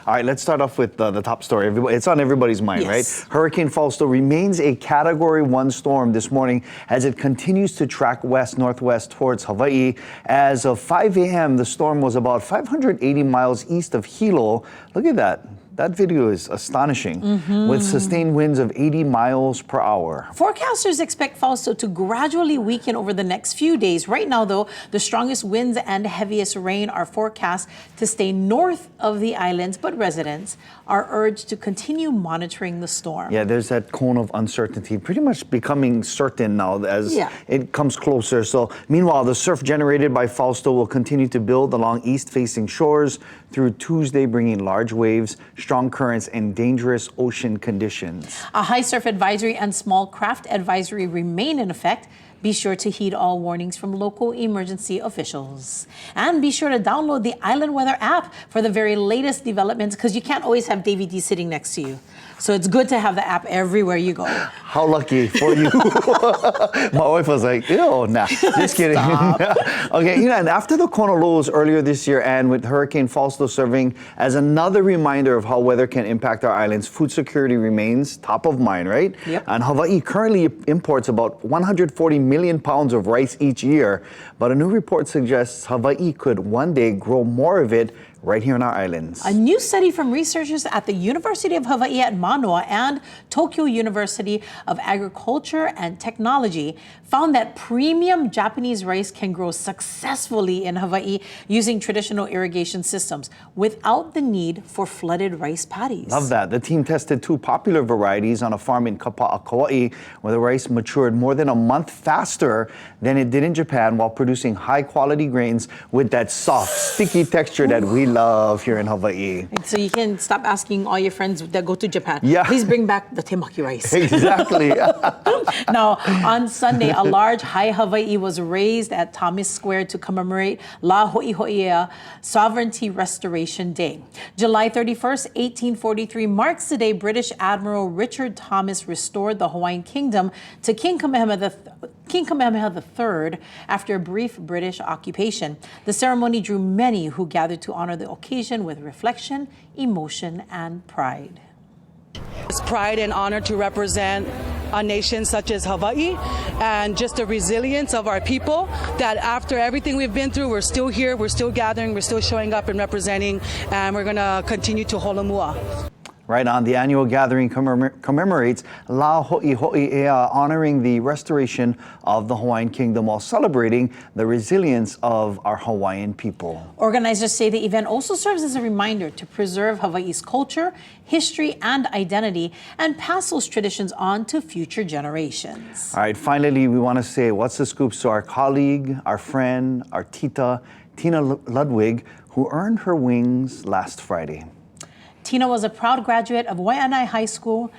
All right, let's start off with the top story. It's on everybody's mind, Yes. right? Hurricane Fausto remains a Category 1 storm this morning as it continues to track west-northwest towards Hawaii. As of 5 a.m., the storm was about 580 miles east of Hilo. Look at that. That video is astonishing, with sustained winds of 80 miles per hour. Forecasters expect Fausto to gradually weaken over the next few days. Right now, though, the strongest winds and heaviest rain are forecast to stay north of the islands, but residents are urged to continue monitoring the storm. Yeah, there's that cone of uncertainty pretty much becoming certain now as it comes closer. So meanwhile, the surf generated by Fausto will continue to build along east-facing shores through Tuesday, bringing large waves, strong currents, and dangerous ocean conditions. A high surf advisory and small craft advisory remain in effect. Be sure to heed all warnings from local emergency officials. And be sure to download the Island Weather app for the very latest developments, because you can't always have Davey D sitting next to you. So it's good to have the app everywhere you go. How lucky for you. My wife was like, ew, nah, just kidding. Okay, and after the Kona lows earlier this year, and with Hurricane Fausto serving as another reminder of how weather can impact our islands, food security remains top of mind, right? Yep. And Hawaii currently imports about 140 million pounds of rice each year, but a new report suggests Hawaii could one day grow more of it right here on our islands. A new study from researchers at the University of Hawaii at Manoa and Tokyo University of Agriculture and Technology found that premium Japanese rice can grow successfully in Hawaii using traditional irrigation systems without the need for flooded rice paddies. Love that. The team tested 2 popular varieties on a farm in Kapa'a, Kauai, where the rice matured more than a month faster than it did in Japan, while producing high-quality grains with that soft, sticky texture that we love here in Hawaii. So you can stop asking all your friends that go to Japan, Yeah. please bring back the temaki rice. Exactly. Now, on Sunday, a large high Hawaii was raised at Thomas Square to commemorate Lā Hoʻihoʻi Ea Sovereignty Restoration Day. July 31st, 1843 marks the day British Admiral Richard Thomas restored the Hawaiian Kingdom to King Kamehameha III after a brief British occupation. The ceremony drew many who gathered to honor the occasion with reflection, emotion, and pride. It's pride and honor to represent a nation such as Hawaii, and just the resilience of our people, that after everything we've been through, we're still here, we're still gathering, we're still showing up and representing, and we're going to continue to holomua. Right on, the annual gathering commemorates Lā Hoʻihoʻi Ea, honoring the restoration of the Hawaiian Kingdom while celebrating the resilience of our Hawaiian people. Organizers say the event also serves as a reminder to preserve Hawaii's culture, history, and identity, and pass those traditions on to future generations. All right, finally, we want to say what's the scoops to our colleague, our friend, our tita, Tina Ludewig, who earned her wings last Friday. Tina was a proud graduate of Waianae High School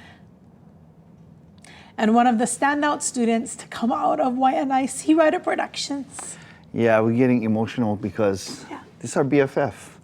and one of the standout students to come out of Waianae Sea Rider Productions. Yeah, we're getting emotional because this is our BFF.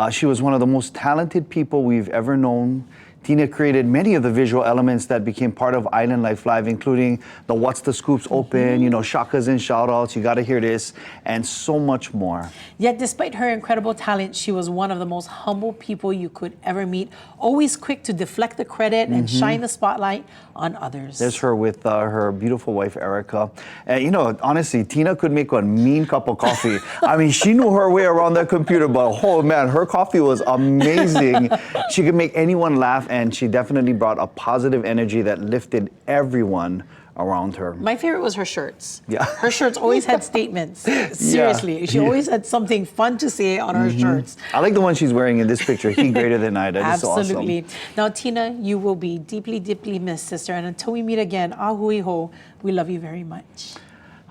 She was one of the most talented people we've ever known. Tina created many of the visual elements that became part of Island Life Live, including the What's the Scoops Open, shakas and shout-outs, you gotta hear this, and so much more. Yet despite her incredible talent, she was one of the most humble people you could ever meet, always quick to deflect the credit and shine the spotlight on others. There's her with her beautiful wife, Erica. And honestly, Tina could make a mean cup of coffee. I mean, she knew her way around that computer, but oh man, her coffee was amazing. She could make anyone laugh, and she definitely brought a positive energy that lifted everyone around her. My favorite was her shirts. Yeah. Her shirts always had statements. Seriously. She always had something fun to say on her shirts. I like the one she's wearing in this picture, He Greater Than I. That is so awesome. Absolutely. Now, Tina, you will be deeply, deeply missed, sister. And until we meet again, ahuiho, we love you very much.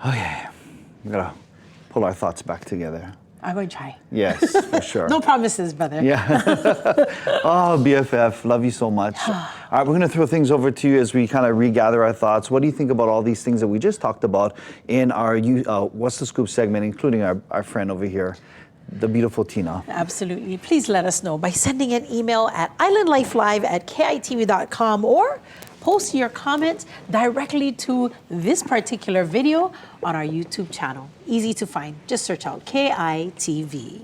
Okay. We gotta pull our thoughts back together. I'm going to try. Yes, for sure. No promises, brother. Yeah. Oh, BFF, love you so much. All right, we're going to throw things over to you as we kind of regather our thoughts. What do you think about all these things that we just talked about in our What's the Scoop segment, including our friend over here, the beautiful Tina? Absolutely. Please let us know by sending an email at islandlifelive@kitv.com or post your comments directly to this particular video on our YouTube channel. Easy to find. Just search out KITV.